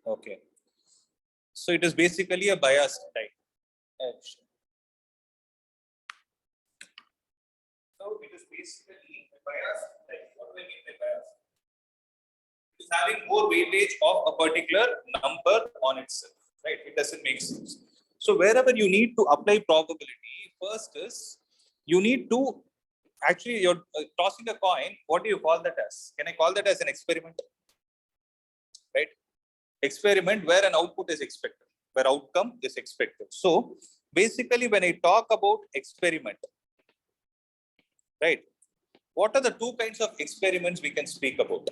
Okay. So it is basically a biased type. So it is basically a biased type. What do I mean by biased? It is having more weightage of a particular number on itself, right? It doesn't make sense. So wherever you need to apply probability, first is you need to actually you're tossing a coin. What do you call that as? Can I call that as an experiment? Right? Experiment where an output is expected, where outcome is expected. So basically, when I talk about experiment, right? What are the two kinds of experiments we can speak about?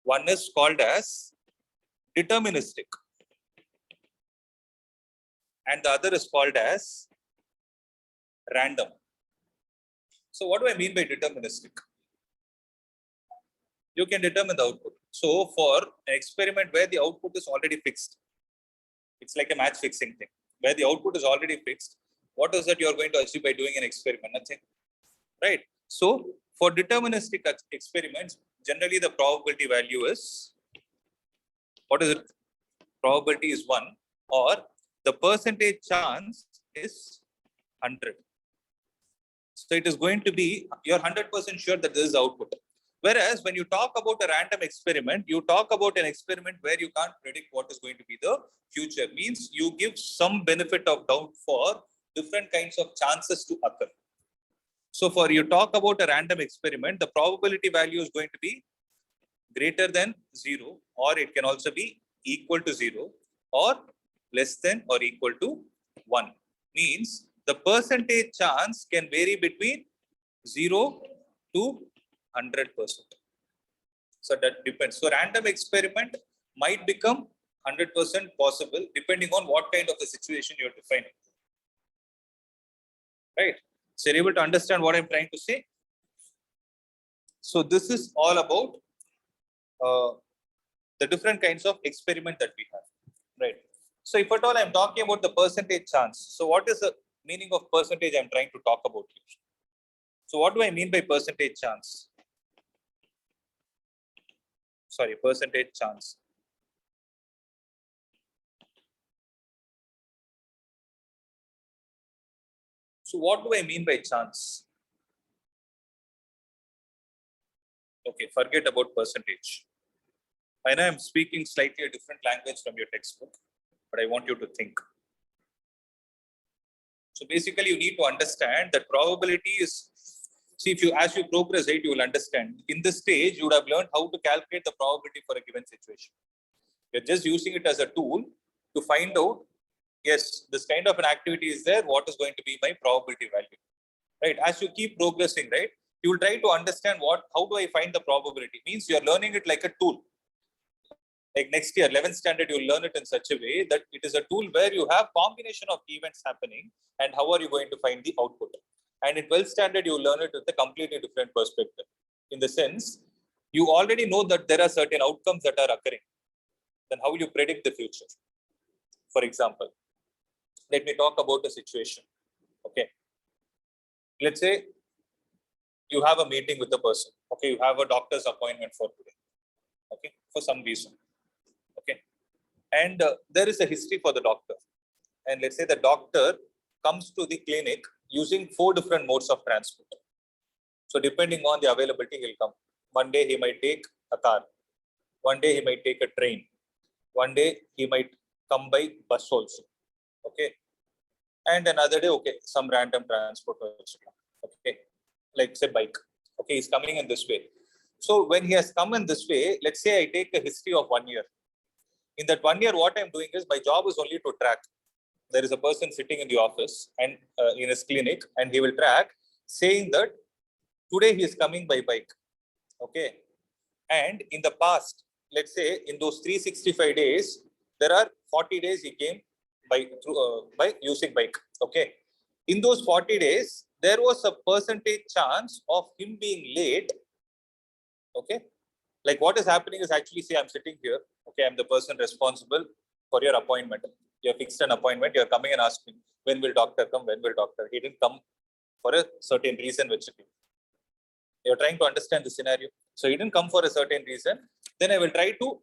One is called as deterministic, and the other is called as random. So what do I mean by deterministic? You can determine the output. So for an experiment where the output is already fixed, it's like a match fixing thing. Where the output is already fixed, what is that you are going to achieve by doing an experiment? Nothing, right? So for deterministic experiments, generally the probability value is, what is it? Probability is 1, or the percentage chance is 100. So it is going to be, you're 100% sure that this is the output. Whereas when you talk about a random experiment, you talk about an experiment where you can't predict what is going to be the future. Means you give some benefit of doubt for different kinds of chances to occur. So for you talk about a random experiment, the probability value is going to be greater than 0, or it can also be equal to 0, or less than or equal to 1. Means the percentage chance can vary between 0 to 100%. So that depends. So random experiment might become 100% possible depending on what kind of a situation you're defining. Right? So you're able to understand what I'm trying to say. So this is all about the different kinds of experiment that we have. Right? So if at all I'm talking about the percentage chance, so what is the meaning of percentage I'm trying to talk about here? So what do I mean by percentage chance? Sorry, percentage chance. So what do I mean by chance? Okay, forget about percentage. I know I'm speaking slightly a different language from your textbook, but I want you to think. So basically, you need to understand that probability is, see, if you, as you progress, right, you will understand. In this stage, you would have learned how to calculate the probability for a given situation. You're just using it as a tool to find out, yes, this kind of an activity is there, what is going to be my probability value, right? As you keep progressing, right, you will try to understand how do I find the probability? Means you're learning it like a tool. Like next year, 11th standard, you'll learn it in such a way that it is a tool where you have combination of events happening and how are you going to find the output. And in 12th standard, you learn it with a completely different perspective. In the sense, you already know that there are certain outcomes that are occurring. Then how will you predict the future? For example, let me talk about a situation. Okay. Let's say you have a meeting with a person. Okay. You have a doctor's appointment for today. Okay. For some reason. Okay. And there is a history for the doctor. And let's say the doctor comes to the clinic using 4 different modes of transport. So depending on the availability, he'll come. One day he might take a car. One day he might take a train. One day he might come by bus also. Okay. And another day, okay, some random transport. Okay. Like say bike. Okay, he's coming in this way. So when he has come in this way, let's say I take a history of 1 year. In that 1 year, what I'm doing is my job is only to track. There is a person sitting in the office and in his clinic, and he will track saying that today he is coming by bike. Okay. And in the past, let's say in those 365 days, there are 40 days he came by using bike. Okay. In those 40 days, there was a percentage chance of him being late. Okay. Like what is happening is actually, say I'm sitting here. Okay. I'm the person responsible for your appointment. You have fixed an appointment. You're coming and asking, when will doctor come? When will doctor? He didn't come for a certain reason, which You're trying to understand the scenario. So he didn't come for a certain reason. Then I will try to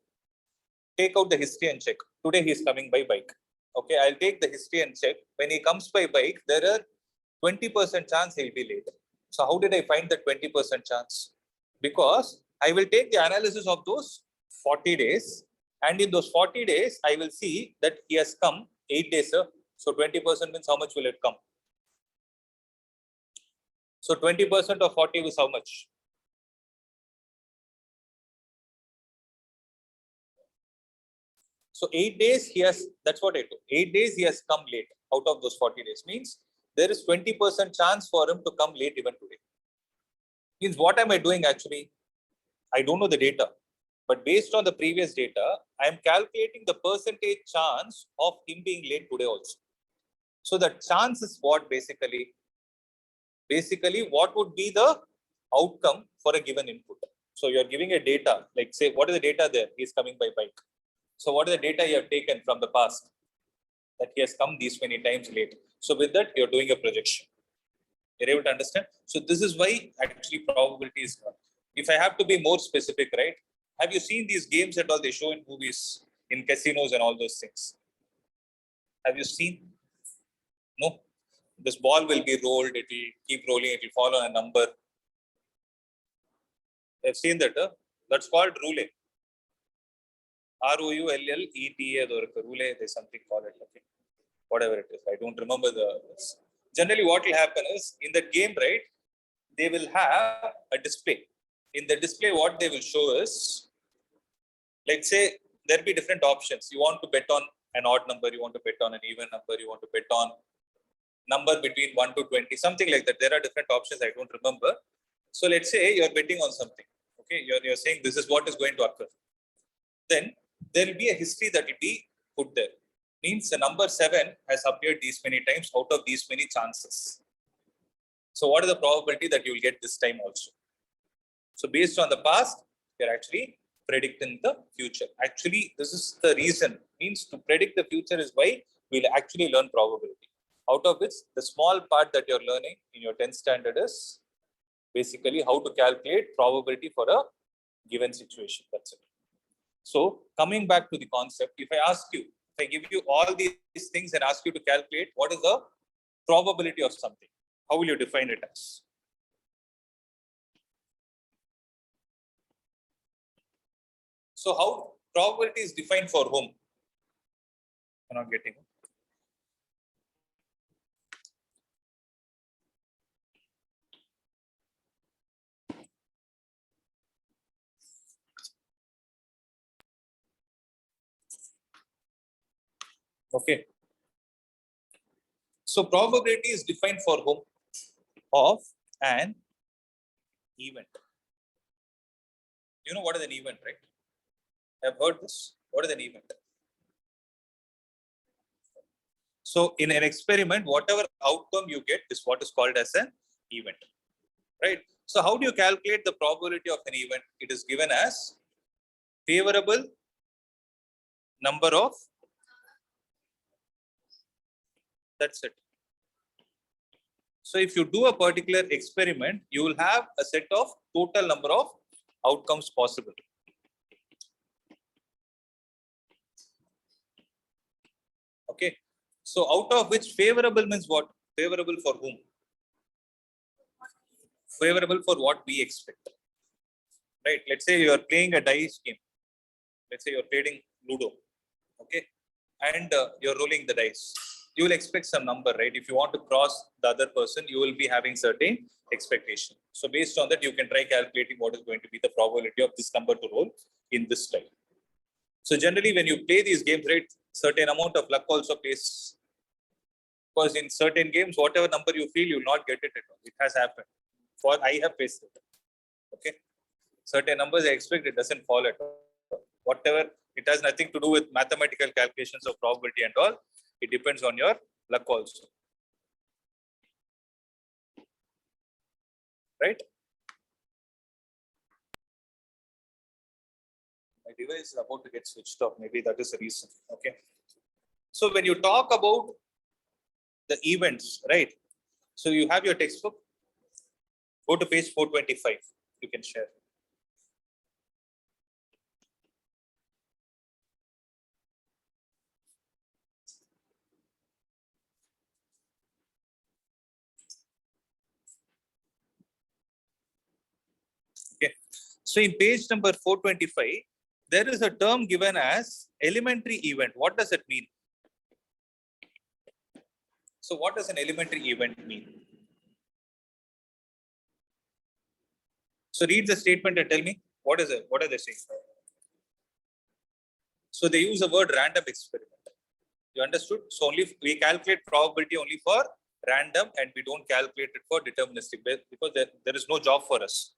take out the history and check. Today he is coming by bike. Okay, I'll take the history and check. When he comes by bike, there are 20% chance he'll be late. So how did I find the 20% chance? Because I will take the analysis of those 40 days, and in those 40 days, I will see that he has come 8 days. Sir. So 20% means how much will it come? So 20% of 40 is how much? So 8 days he has, that's what I do. 8 days he has come late out of those 40 days. Means there is 20% chance for him to come late even today. Means what am I doing actually? I don't know the data. But based on the previous data, I am calculating the percentage chance of him being late today also. So the chance is what basically? Basically, what would be the outcome for a given input? So you're giving a data, like say, what is the data there? He's coming by bike. So what is the data you have taken from the past? That he has come these many times late. So with that, you're doing a projection. You're able to understand? So this is why actually probability is not. If I have to be more specific, right? Have you seen these games that all they show in movies, in casinos and all those things? Have you seen? No. This ball will be rolled, it will keep rolling, it will fall on a number. I've seen that. That's called roulette. ROULLETA, roulette, there's something called it. Okay. Whatever it is. I don't remember this. Generally, what will happen is in the game, right? They will have a display. In the display, what they will show is, let's say there'll be different options. You want to bet on an odd number, you want to bet on an even number, you want to bet on number between 1 to 20, something like that. There are different options. I don't remember. So let's say you're betting on something. Okay, you're saying this is what is going to occur. Then there will be a history that will be put there. Means the number 7 has appeared these many times out of these many chances. So what is the probability that you will get this time also? So based on the past, you're actually predicting the future. Actually, this is the reason. Means to predict the future is why we'll actually learn probability. Out of which the small part that you're learning in your 10th standard is basically how to calculate probability for a given situation. That's it. So coming back to the concept, if I ask you, if I give you all these things and ask you to calculate what is the probability of something, how will you define it as? So how probability is defined for whom? I'm not getting it. Okay. So probability is defined for whom? Of an event. You know what is an event, right? I've heard this. What is an event? So in an experiment, whatever outcome you get is what is called as an event, right? So how do you calculate the probability of an event? It is given as favorable number of, that's it. So if you do a particular experiment, you will have a set of total number of outcomes possible. Okay. So out of which favorable means what? Favorable for whom? Favorable for what we expect. Right. Let's say you are playing a dice game. Let's say you're playing Ludo. Okay. And you're rolling the dice. You will expect some number, right? If you want to cross the other person, you will be having certain expectation. So based on that, you can try calculating what is going to be the probability of this number to roll in this style. So generally, when you play these games, right, certain amount of luck also plays. Because in certain games, whatever number you feel, you will not get it at all. It has happened. For I have faced it. Okay. Certain numbers I expect it doesn't fall at all. Whatever, it has nothing to do with mathematical calculations of probability and all. It depends on your luck also. Right? My device is about to get switched off. Maybe that is the reason. Okay. So when you talk about the events, right? So you have your textbook. Go to page 425. You can share. Okay. So in page number 425, there is a term given as elementary event. What does it mean? So what does an elementary event mean? So read the statement and tell me, what is it? What are they saying? So they use the word random experiment. You understood? So only we calculate probability only for random and we don't calculate it for deterministic because there is no job for us,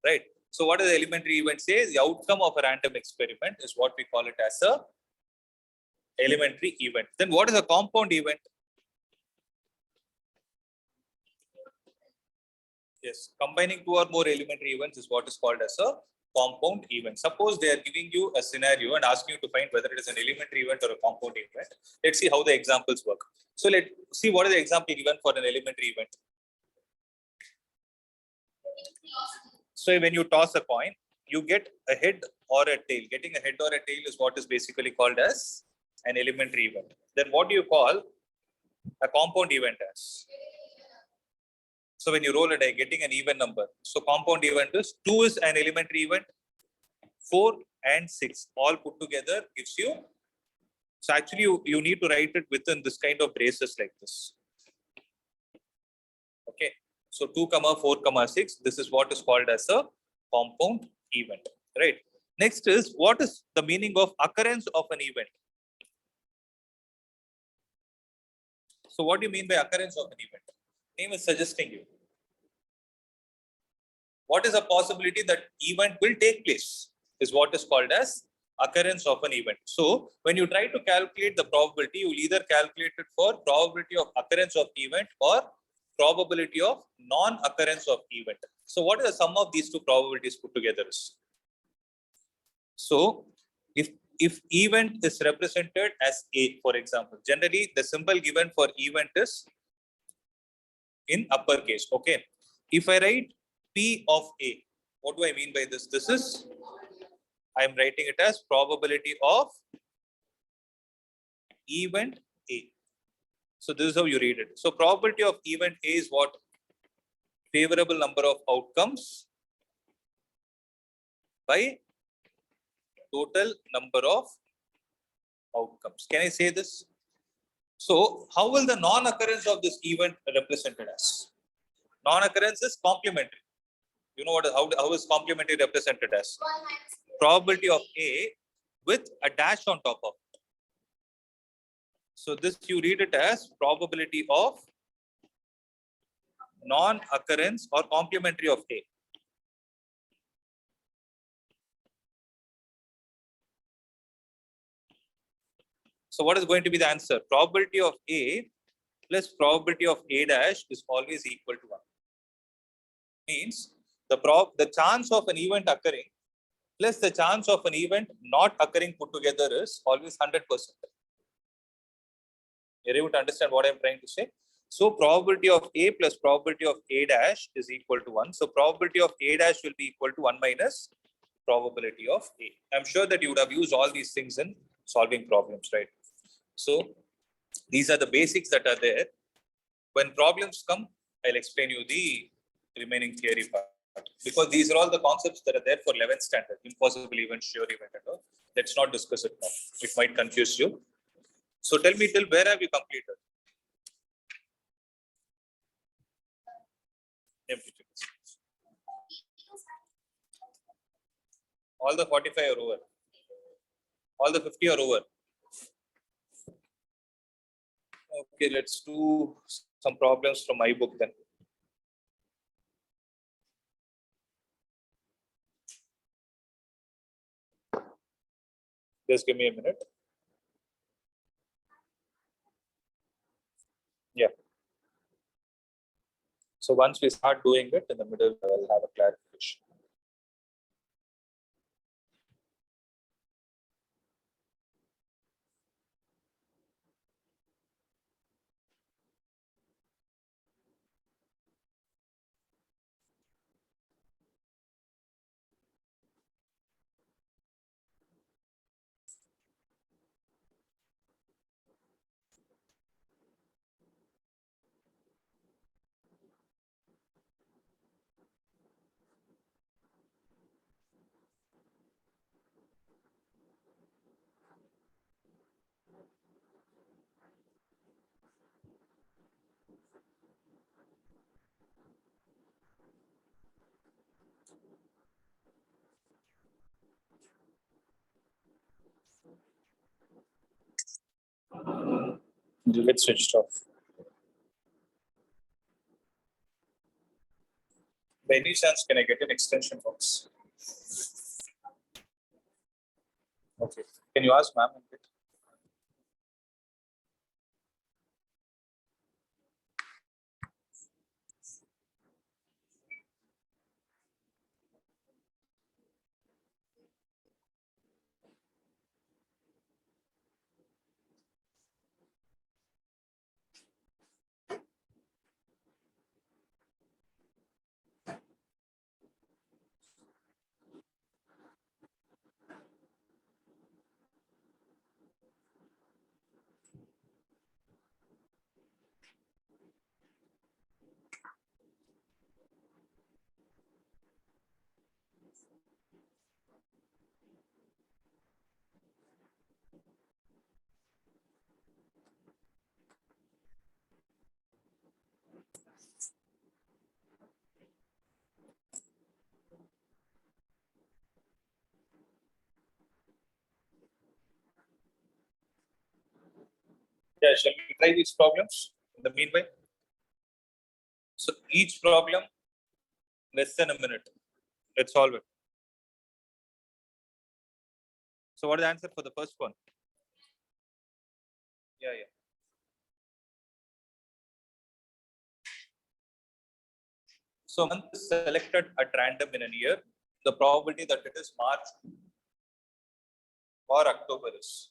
right? So what does the elementary event say? The outcome of a random experiment is what we call it as a elementary event. Then what is a compound event? Yes, combining two or more elementary events is what is called as a compound event. Suppose they are giving you a scenario and asking you to find whether it is an elementary event or a compound event. Let's see how the examples work. So let's see what is the example given for an elementary event. So when you toss a coin, you get a head or a tail. Getting a head or a tail is what is basically called as an elementary event. Then what do you call a compound event as? So when you roll a die, getting an even number. So compound event is 2 is an elementary event, 4 and 6 all put together gives you. So actually you need to write it within this kind of braces like this. Okay. So 2, 4, 6. This is what is called as a compound event. Right. Next is what is the meaning of occurrence of an event? So what do you mean by occurrence of an event? Name is suggesting you. What is a possibility that event will take place is what is called as occurrence of an event. So when you try to calculate the probability, you will either calculate it for probability of occurrence of event or probability of non-occurrence of event. So what is the sum of these two probabilities put together is? So if event is represented as A, for example, generally the symbol given for event is in uppercase. Okay. If I write P of A, what do I mean by this? This is, I am writing it as probability of event A. So this is how you read it. So probability of event A is what? Favorable number of outcomes by total number of outcomes. Can I say this? So how will the non-occurrence of this event represented as? Non-occurrence is complementary. You know what? How is complementary represented as? Probability of A with a dash on top of it. So this you read it as probability of non-occurrence or complementary of A. So what is going to be the answer? Probability of A plus probability of A dash is always equal to 1. Means the chance of an event occurring plus the chance of an event not occurring put together is always 100%. You're able to understand what I'm trying to say? So probability of A plus probability of A dash is equal to 1. So probability of A dash will be equal to 1 minus probability of A. I'm sure that you would have used all these things in solving problems, right? So these are the basics that are there. When problems come, I'll explain you the remaining theory part. Because these are all the concepts that are there for 11th standard, impossible event, sure event, and all. Let's not discuss it now. It might confuse you. So tell me, till where have you completed? All the 45 are over. All the 50 are over. Okay, let's do some problems from my book then. Just give me a minute. Yeah. So once we start doing it, in the middle, I'll have a clarification. You get switched off. By any chance, can I get an extension box? Okay. Can you ask ma'am? Yeah, shall we try these problems in the meanwhile? So each problem less than a minute. Let's solve it. So what is the answer for the first one? Yeah. So month is selected at random in a year. The probability that it is March or October is.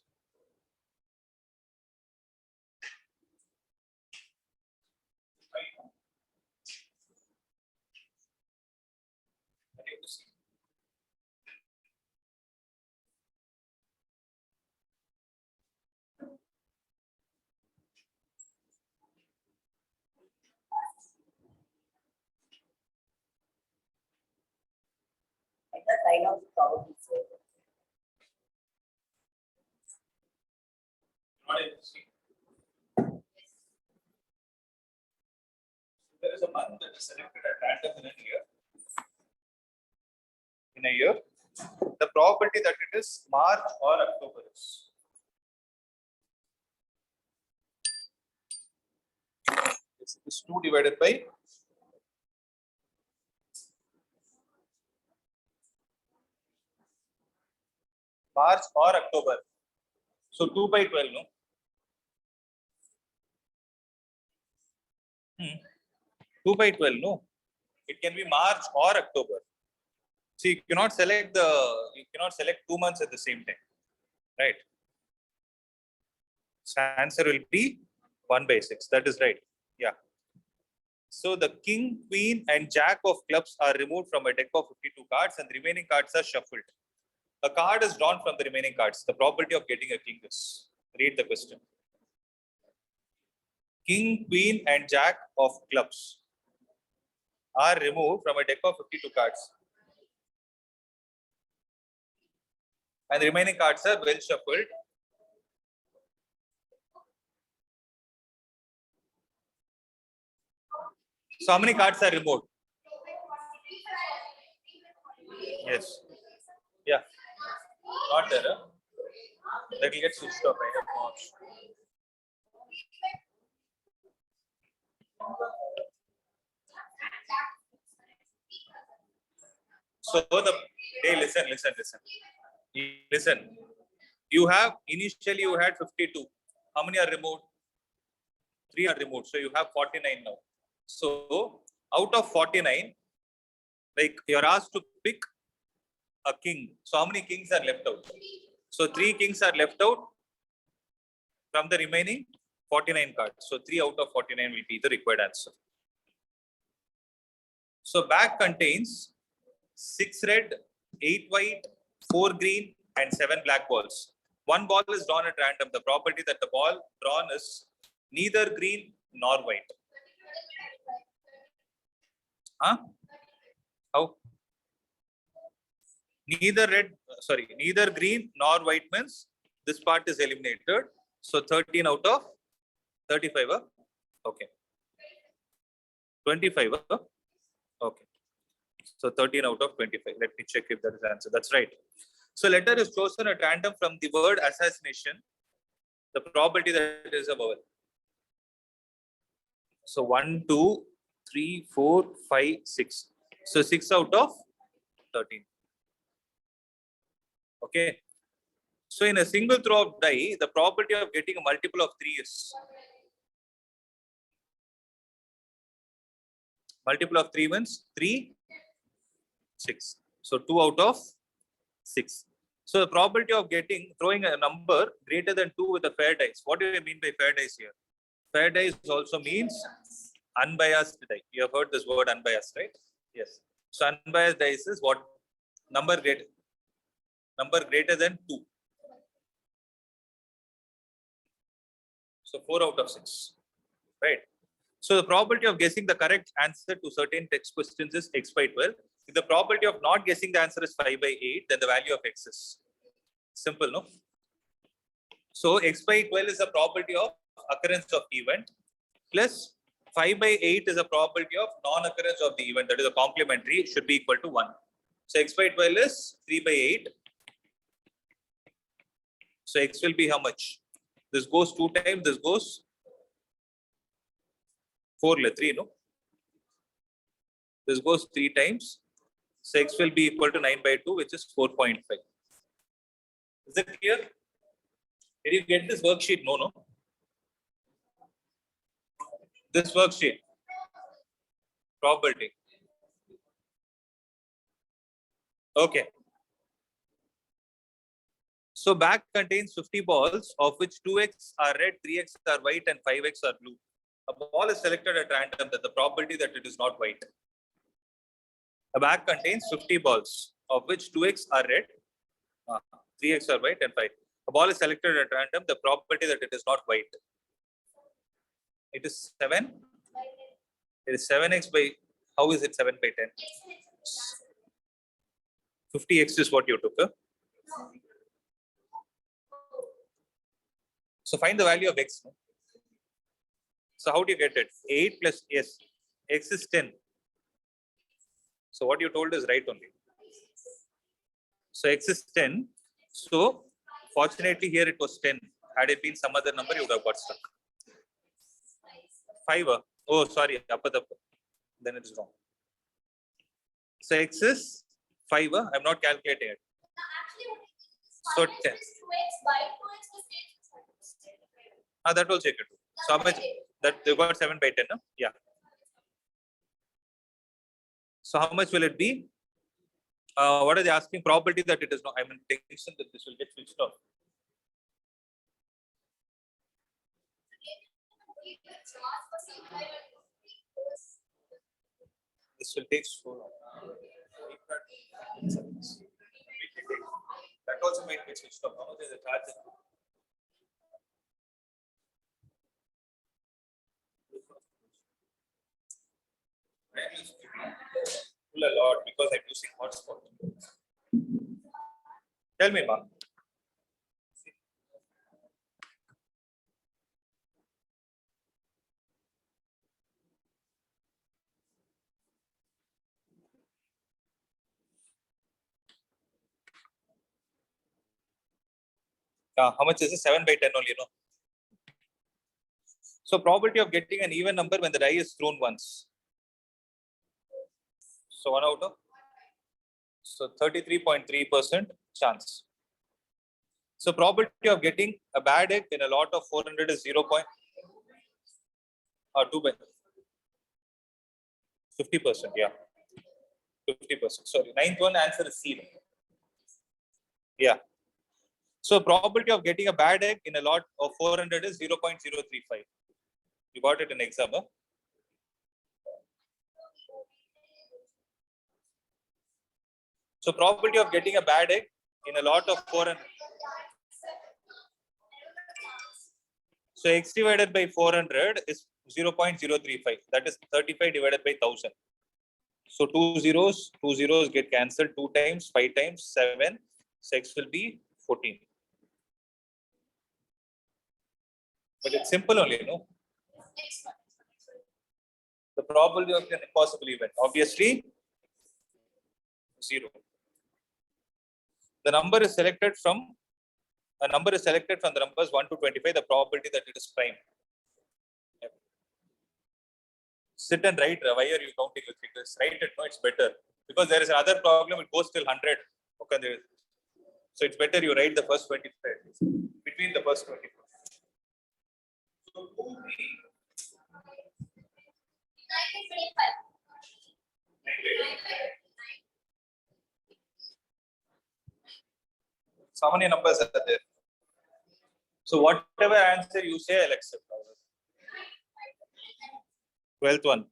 There is a month that is selected at random in a year. The probability that it is March or October is. This is 2 divided by March or October. So 2 by 12, no? 2 by 12, no? It can be March or October. See, you cannot select 2 months at the same time, right? So answer will be 1 by 6. That is right. Yeah. So the king, queen, and jack of clubs are removed from a deck of 52 cards, and the remaining cards are shuffled. A card is drawn from the remaining cards. The probability of getting a king is. Read the question. King, queen, and jack of clubs are removed from a deck of 52 cards, and the remaining cards are well shuffled. So how many cards are removed? Yes. Yeah. Not there. Huh? That will get switched off. I have no option. So listen. You have initially you had 52. How many are removed? 3 are removed. So you have 49 now. So out of 49, like you're asked to pick a king. So how many kings are left out? So 3 kings are left out from the remaining 49 cards. So 3 out of 49 will be the required answer. So bag contains 6 red, 8 white, 4 green, and 7 black balls. One ball is drawn at random. The probability that the ball drawn is neither green nor white. Huh? How? Neither green nor white means this part is eliminated. So 13 out of 35. Okay. 25. Okay. So 13 out of 25. Let me check if that is the answer. That's right. So letter is chosen at random from the word assassination. The probability that it is a vowel. So 1, 2, 3, 4, 5, 6. So 6 out of 13. Okay. So in a single throw of die, the probability of getting a multiple of 3 is multiple of 3 wins 3, 6. So 2 out of 6. So the probability of throwing a number greater than 2 with a fair dice. What do you mean by fair dice here? Fair dice also means unbiased die. You have heard this word unbiased, right? Yes. So unbiased dice is what number greater than 2. So 4 out of 6, right? So the probability of guessing the correct answer to certain text questions is x by 12. If the probability of not guessing the answer is 5 by 8, then the value of x is simple, no? So x by 12 is the probability of occurrence of event plus 5 by 8 is the probability of non-occurrence of the event. That is a complementary. It should be equal to 1. So x by 12 is 3 by 8. So x will be how much? This goes 2 times. This goes 4, 3, no? This goes 3 times. So x will be equal to 9 by 2, which is 4.5. Is it clear? Did you get this worksheet? No. This worksheet. Probability. Okay. So bag contains 50 balls, of which 2x are red, 3x are white, and 5x are blue. A ball is selected at random, that the probability that it is not white. A bag contains 50 balls, of which 2x are red, 3x are white, and 5. A ball is selected at random, the probability that it is not white. It is 7. It is 7x by, how is it 7 by 10? 50x is what you took. Huh? So find the value of x. So how do you get it? 8 plus s. X is 10. So what you told is right only. So x is 10. So fortunately here it was 10. Had it been some other number, you would have got stuck. 5. Oh, sorry. Upper. Then it is wrong. So x is 5. I'm not calculating it. So 10. That will check it. So how much? That they got 7 by 10. Yeah. So how much will it be? What are they asking? Probability that it is not. I'm in tension that this will get switched off. This will take so long. That also might get switched off. How much is the charge? Pull a lot because I'm using hotspot. Tell me, Ma. How much is it? 7 by 10 only, So probability of getting an even number when the die is thrown once. So 1 out of. So 33.3% chance. So probability of getting a bad egg in a lot of 400 is 0. 2 by 50%. Yeah. 50%. Sorry. 9th one answer is C. Yeah. So probability of getting a bad egg in a lot of 400 is 0.035. You got it in exam. Huh? So probability of getting a bad egg in a lot of 400. So x divided by 400 is 0.035. That is 35 divided by 1000. So 2 zeros get cancelled 2 times, 5 times, 7. So x will be 14. But it's simple only, no? The probability of an impossible event, obviously, 0. The number is selected from the numbers 1 to 25. The probability that it is prime. Yep. Sit and write. Why are you counting your fingers? Write it. No, it's better because there is another problem. It goes till 100. Okay. So it's better you write the first 25 between the first 25. So 2, 3. So how many numbers are there? So whatever answer you say, I'll accept. 12th one.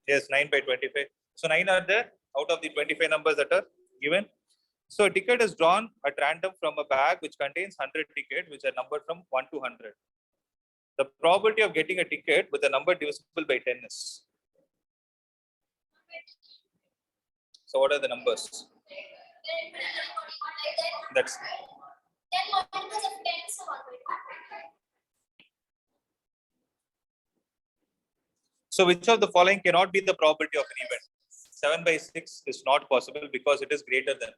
Yes, 9 by 25. So 9 are there out of the 25 numbers that are given. So a ticket is drawn at random from a bag which contains 100 tickets which are numbered from 1 to 100. The probability of getting a ticket with a number divisible by 10 is. So what are the numbers? That's. So which of the following cannot be the probability of an event? 7 by 6 is not possible because it is greater than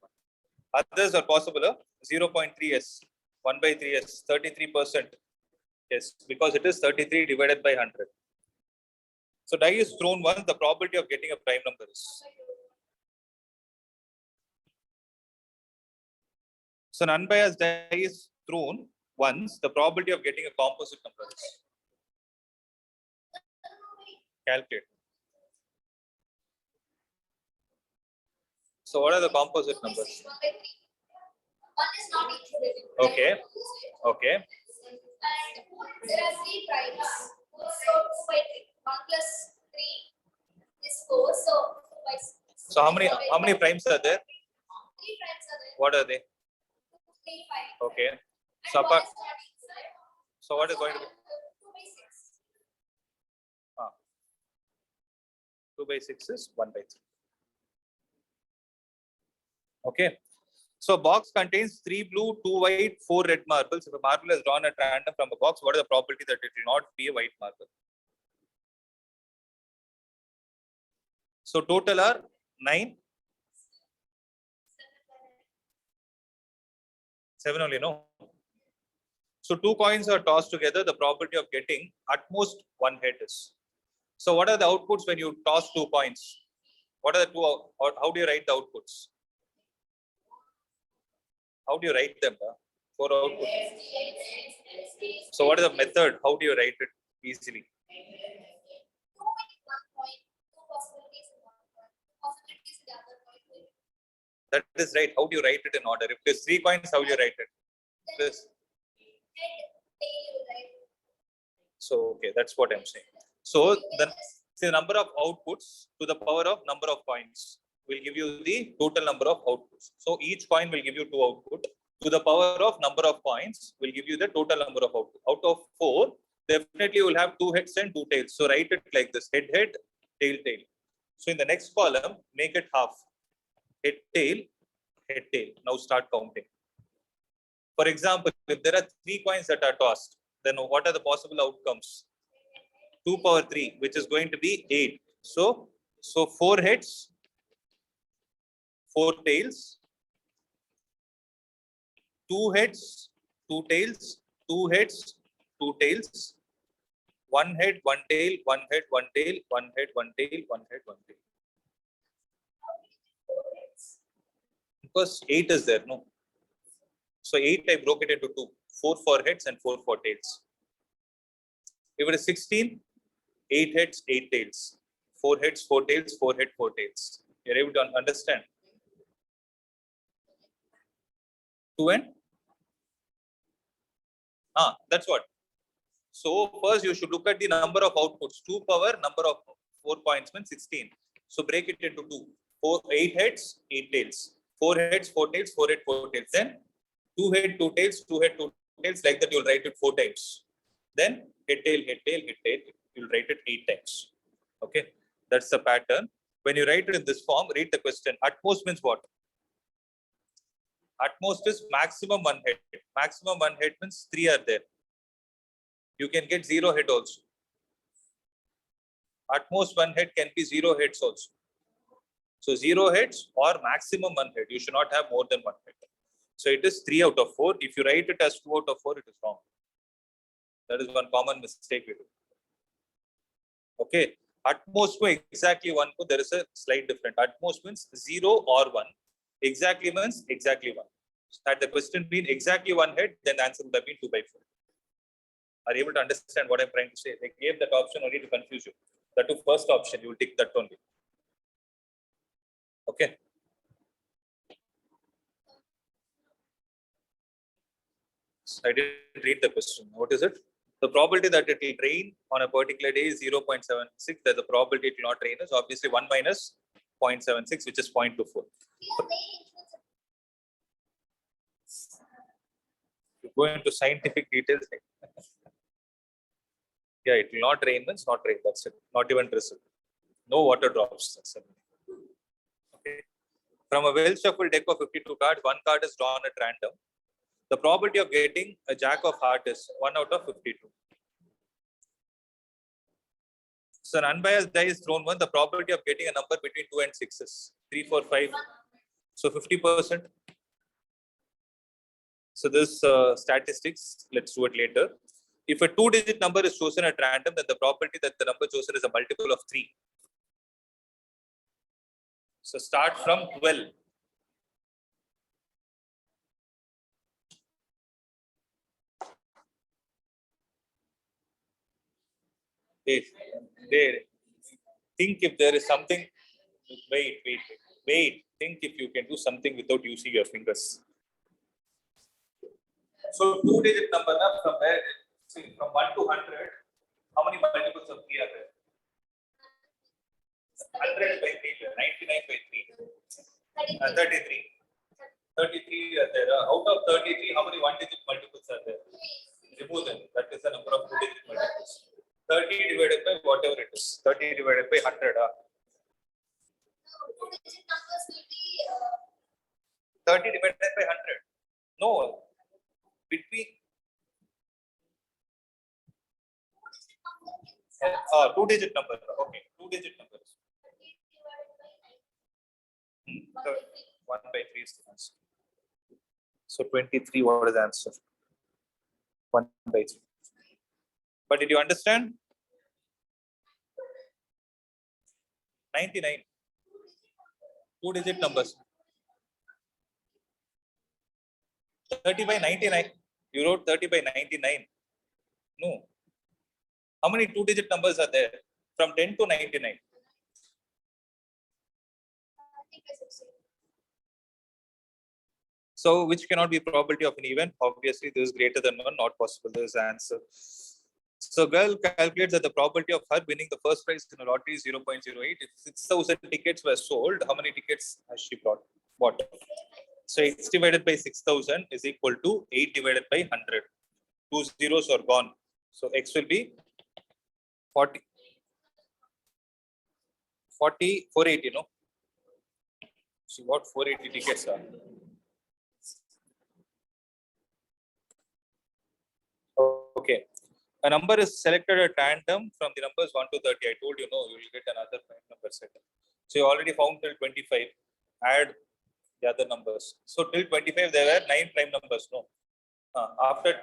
1. Others are possible. 0.3s, 1 by 3s, 33%. Yes, because it is 33 divided by 100. So die is thrown once, the probability of getting a prime number is. So an unbiased die is thrown once, the probability of getting a composite number is. Calculate. So what are the composite numbers? Okay. Okay. And there are 3 primes. So 2 by 3. 1 plus 3 is 4. So 2 by 6. So how many primes are there? 3 primes are there. What are they? 2, 3, 5. Okay. And So apart, so what is going to be? 2 by 6. 2 by 6 is 1 by 3. Okay. So a box contains 3 blue, 2 white, 4 red marbles. If a marble is drawn at random from a box, what is the probability that it will not be a white marble? So total are 9. 7 only, no? So 2 coins are tossed together. The probability of getting at most 1 head is. So what are the outputs when you toss 2 coins? What are the 2? Or how do you write the outputs? How do you write them? 4 outputs. So what is the method? How do you write it easily? That is right. How do you write it in order? If there's 3 coins, how do you write it? This. So okay, that's what I'm saying. So the number of outputs to the power of number of coins will give you the total number of outputs. So each coin will give you 2 output. To the power of number of coins will give you the total number of output. Out of 4, definitely you will have 2 heads and 2 tails. So write it like this: head, head, tail, tail. So in the next column, make it half. Head, tail, head, tail. Now start counting. For example, if there are 3 coins that are tossed, then what are the possible outcomes? 2 power 3, which is going to be 8. So 4 heads, 4 tails, 2 heads, 2 tails, 2 heads, 2 tails, 1 head, 1 tail, 1 head, 1 tail, 1 head, 1 tail, 1 head, 1 tail. Because 8 is there, no? So 8, I broke it into 2. 4 for heads and 4 for tails. If it is 16, 8 heads, 8 tails. 4 heads, 4 tails, 4 head, 4 tails. You're able to understand? 2 and? That's what. So first you should look at the number of outputs. 2 power number of 4 points means 16. So break it into 2. 8 heads, 8 tails. 4 heads, 4 tails, 4 head, 4 tails. Then 2 head, 2 tails, 2 head, 2 tails. Like that you'll write it 4 times. Then head, tail, head, tail, head, tail. You'll write it 8 times. Okay. That's the pattern. When you write it in this form, read the question. At most means what? At most is maximum 1 head. Maximum 1 head means 3 are there. You can get 0 head also. At most 1 head can be 0 heads also. So 0 heads or maximum 1 head. You should not have more than 1 head. So it is 3 out of 4. If you write it as 2 out of 4, it is wrong. That is one common mistake we do. Okay. At most exactly 1, there is a slight difference. At most means 0 or 1. Exactly means exactly 1. So had the question been exactly 1 head, then the answer would have been 2 by 4. Are you able to understand what I'm trying to say? They gave that option only to confuse you. That to first option, you will tick that only. Okay. I didn't read the question. What is it? The probability that it will rain on a particular day is 0.76. That the probability it will not rain is obviously 1 minus 0.76, which is 0.24. You go into scientific details. Yeah, it will not rain means not rain. That's it. Not even drizzle. No water drops. That's it. Okay. From a well shuffled deck of 52 cards, 1 card is drawn at random. The probability of getting a jack of heart is 1 out of 52. So an unbiased die is thrown 1. The probability of getting a number between 2 and 6 is 3, 4, 5. So 50%. So this statistics, let's do it later. If a 2-digit number is chosen at random, then the probability that the number chosen is a multiple of 3. So start from 12. They think if there is something, wait. Think if you can do something without using your fingers. So 2-digit number from where? See, from 1 to 100, how many multiples of 3 are there? 100 by 3, 99 by 3, 33. 33 are there. Out of 33, how many 1-digit multiples are there? Remove them. That is the number of 2-digit multiples. 30 divided by whatever it is. 30 divided by 100. 2-digit numbers will be 30 divided by 100. No. Between 2-digit number. Okay. 2-digit numbers. 1 by 3 is the answer. So 23, what is the answer? 1 by 3. But did you understand? 99. 2-digit numbers. 30 by 99. You wrote 30 by 99. No. How many 2-digit numbers are there? From 10 to 99. So which cannot be probability of an event? Obviously, this is greater than 1, not possible. This is the answer. So girl calculates that the probability of her winning the first prize in a lottery is 0.08. If 6,000 tickets were sold, how many tickets has she bought? So 8 divided by 6,000 is equal to 8 divided by 100. 2 zeros are gone. So X will be 40, 480, no? So what 480 tickets are? Okay. A number is selected at random from the numbers 1 to 30. I told you, no, you will get another prime number set. So you already found till 25. Add the other numbers. So till 25, there were 9 prime numbers. No. After.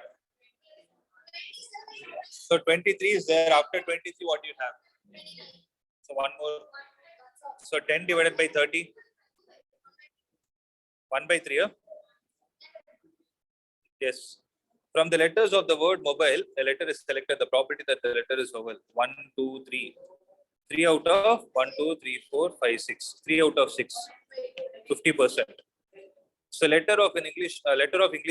So 23 is there. After 23, what do you have? So one more. So 10 divided by 30. 1 by 3. Yes. From the letters of the word mobile, a letter is selected. The property that the letter is vowel. 1, 2, 3. 3 out of 1, 2, 3, 4, 5, 6. 3 out of 6. 50%. So letter of English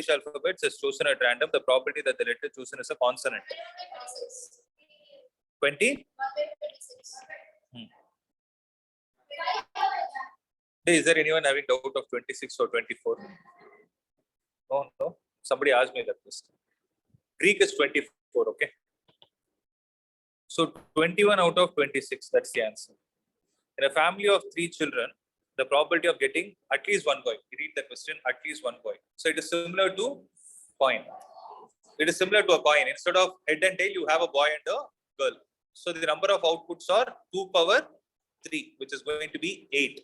alphabets is chosen at random. The probability that the letter chosen is a consonant. 20? Is there anyone having doubt of 26 or 24? No. Somebody asked me that question. Greek is 24, okay? So 21 out of 26, that's the answer. In a family of 3 children, the probability of getting at least 1 boy. You read the question, at least 1 boy. So it is similar to coin. It is similar to a coin. Instead of head and tail, you have a boy and a girl. So the number of outputs are 2 power 3, which is going to be 8.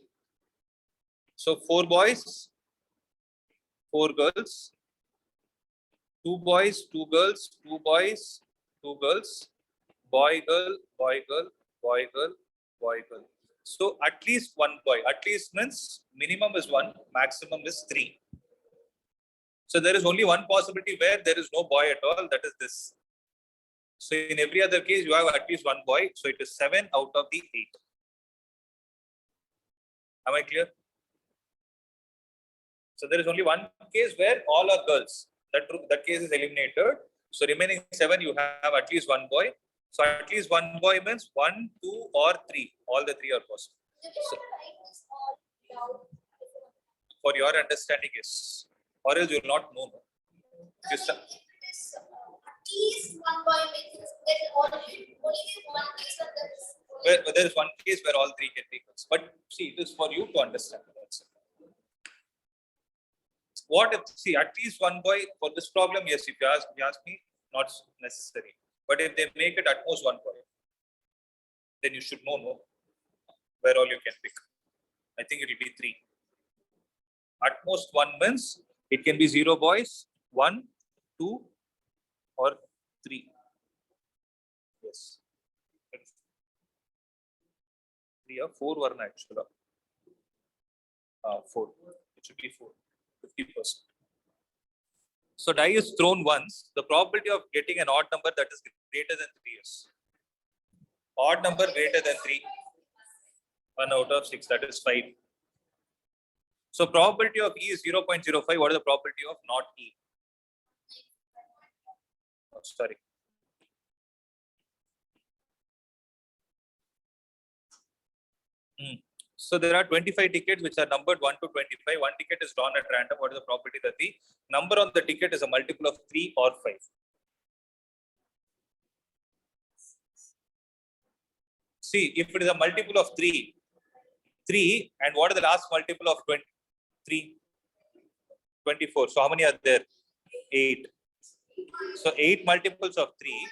So 4 boys, 4 girls, 2 boys, 2 girls, 2 boys, 2 girls, boy, girl, boy, girl, boy, girl, boy, girl. So at least 1 boy. At least means minimum is 1, maximum is 3. So there is only one possibility where there is no boy at all, that is this. So in every other case, you have at least 1 boy. So it is 7 out of the 8. Am I clear? So there is only one case where all are girls. That case is eliminated. So remaining 7, you have at least 1 boy. So at least 1 boy means 1, 2, or 3. All the 3 are possible. So, for your understanding, yes. Or else you will not know. Just, at least 1 boy means there is only one case of this. there is one case where all 3 can be girls. But see, it is for you to understand. That's it. What if, see, at least 1 boy for this problem? Yes, if you ask me, not necessary. But if they make it at most 1 boy, then you should know where all you can pick. I think it will be 3. At most 1 means it can be 0 boys, 1, 2, or 3. Yes. 3 or 4 were actually. 4. It should be 4. 50%. So die is thrown once. The probability of getting an odd number that is greater than 3 is. Odd number greater than 3. 1 out of 6, that is 5. So probability of E is 0.05. What is the probability of not E? Oh, sorry. So there are 25 tickets which are numbered 1 to 25. 1 ticket is drawn at random. What is the probability that the number on the ticket is a multiple of 3 or 5? See, if it is a multiple of 3, 3, and what is the last multiple of 23? 24. So how many are there? 8. So 8 multiples of 3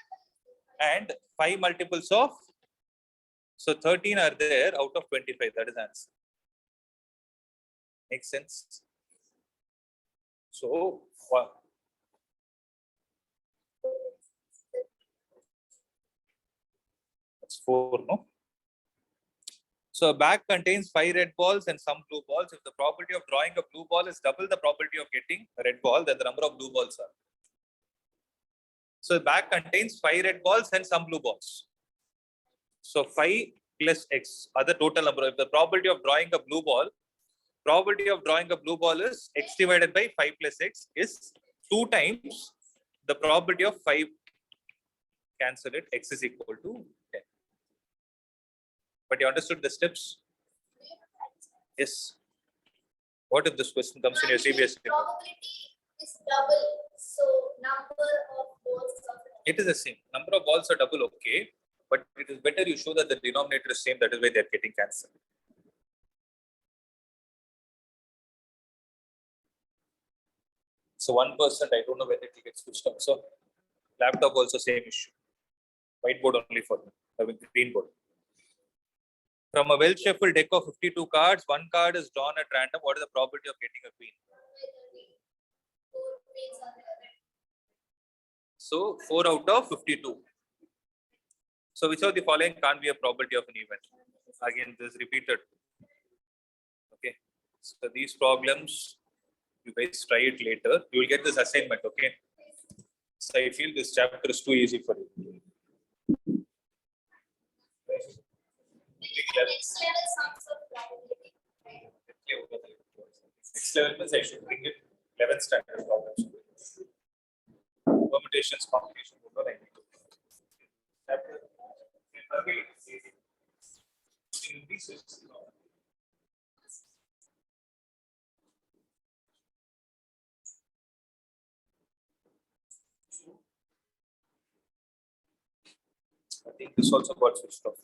and 5 multiples of, so 13 are there out of 25. That is the answer. Makes sense? So, that's 4, no? So a bag contains 5 red balls and some blue balls. If the probability of drawing a blue ball is double the probability of getting a red ball, then the number of blue balls are. So the bag contains 5 red balls and some blue balls. So 5 plus x are the total number. If the probability of drawing a blue ball is x divided by 5 plus x is 2 times the probability of 5. Cancel it. X is equal to 10. But you understood the steps? Yes. What if this question comes in your CBSE? Probability is double. So number of balls are double. It is the same. Number of balls are double, okay. But it is better you show that the denominator is same. That is why they are getting cancelled. So 1%, I don't know whether it will get switched off. So laptop also same issue. Whiteboard only for me. Having green board. From a well-shuffled deck of 52 cards, 1 card is drawn at random. What is the probability of getting a queen? So 4 out of 52. So which of the following can't be a probability of an event? Again, this is repeated. Okay. So these problems, you guys try it later. You will get this assignment. Okay. So I feel this chapter is too easy for you. Next level sums of probability. Next level means I should bring it 11th standard problems. Permutations, combinations. I think this also got switched off.